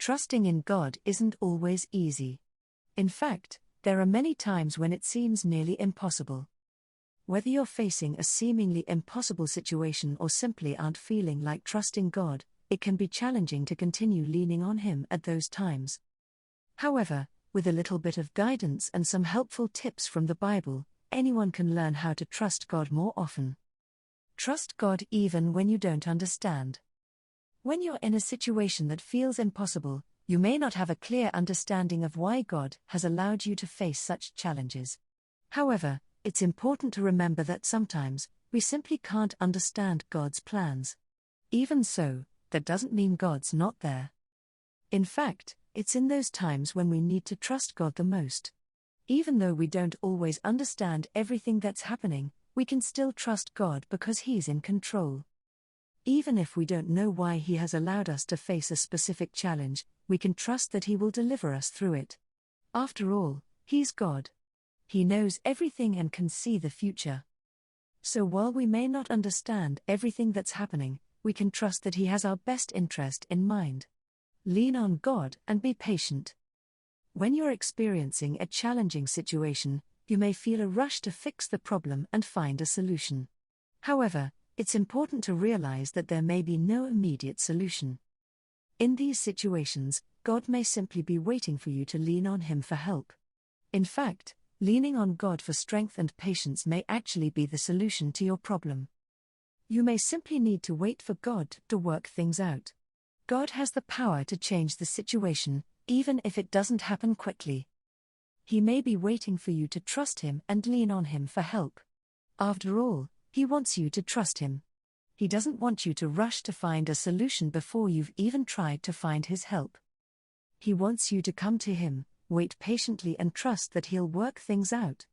Trusting in God isn't always easy. In fact, there are many times when it seems nearly impossible. Whether you're facing a seemingly impossible situation or simply aren't feeling like trusting God, it can be challenging to continue leaning on Him at those times. However, with a little bit of guidance and some helpful tips from the Bible, anyone can learn how to trust God more often. Trust God even when you don't understand. When you're in a situation that feels impossible, you may not have a clear understanding of why God has allowed you to face such challenges. However, it's important to remember that sometimes, we simply can't understand God's plans. Even so, that doesn't mean God's not there. In fact, it's in those times when we need to trust God the most. Even though we don't always understand everything that's happening, we can still trust God because He's in control. Even if we don't know why He has allowed us to face a specific challenge, we can trust that He will deliver us through it. After all, He's God. He knows everything and can see the future. So while we may not understand everything that's happening, we can trust that He has our best interest in mind. Lean on God and be patient. When you're experiencing a challenging situation, you may feel a rush to fix the problem and find a solution. However, it's important to realize that there may be no immediate solution. In these situations, God may simply be waiting for you to lean on Him for help. In fact, leaning on God for strength and patience may actually be the solution to your problem. You may simply need to wait for God to work things out. God has the power to change the situation, even if it doesn't happen quickly. He may be waiting for you to trust Him and lean on Him for help. After all, He wants you to trust Him. He doesn't want you to rush to find a solution before you've even tried to find His help. He wants you to come to Him, wait patiently and trust that He'll work things out.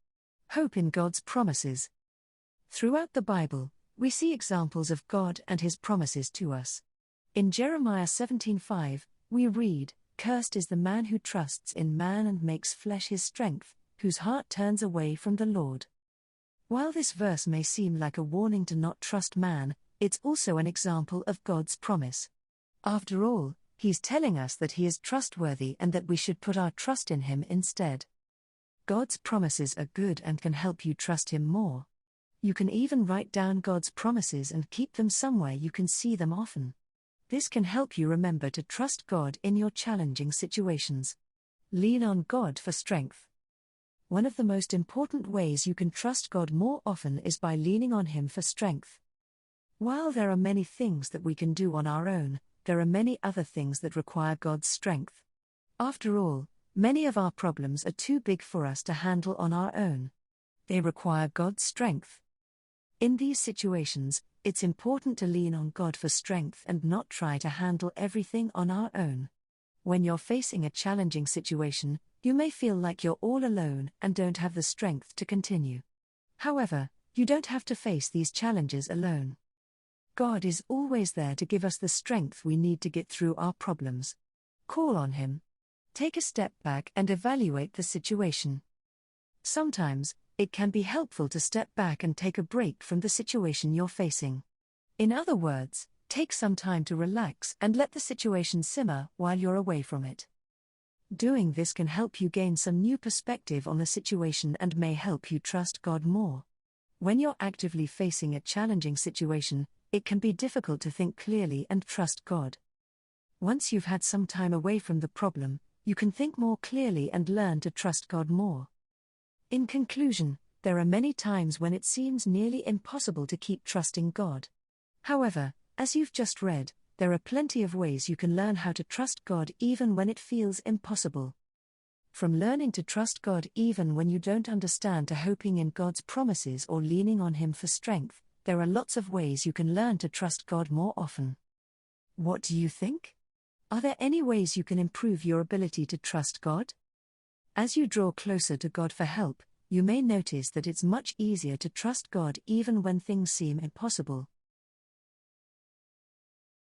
Hope in God's promises. Throughout the Bible, we see examples of God and His promises to us. In Jeremiah 17:5, we read, "Cursed is the man who trusts in man and makes flesh his strength, whose heart turns away from the Lord." While this verse may seem like a warning to not trust man, it's also an example of God's promise. After all, He's telling us that He is trustworthy and that we should put our trust in Him instead. God's promises are good and can help you trust Him more. You can even write down God's promises and keep them somewhere you can see them often. This can help you remember to trust God in your challenging situations. Lean on God for strength. One of the most important ways you can trust God more often is by leaning on Him for strength. While there are many things that we can do on our own, there are many other things that require God's strength. After all, many of our problems are too big for us to handle on our own. They require God's strength. In these situations, it's important to lean on God for strength and not try to handle everything on our own. When you're facing a challenging situation, you may feel like you're all alone and don't have the strength to continue. However, you don't have to face these challenges alone. God is always there to give us the strength we need to get through our problems. Call on Him. Take a step back and evaluate the situation. Sometimes, it can be helpful to step back and take a break from the situation you're facing. In other words, take some time to relax and let the situation simmer while you're away from it. Doing this can help you gain some new perspective on the situation and may help you trust God more. When you're actively facing a challenging situation, it can be difficult to think clearly and trust God. Once you've had some time away from the problem, you can think more clearly and learn to trust God more. In conclusion, there are many times when it seems nearly impossible to keep trusting God. However, as you've just read, there are plenty of ways you can learn how to trust God even when it feels impossible. From learning to trust God even when you don't understand to hoping in God's promises or leaning on Him for strength, there are lots of ways you can learn to trust God more often. What do you think? Are there any ways you can improve your ability to trust God? As you draw closer to God for help, you may notice that it's much easier to trust God even when things seem impossible.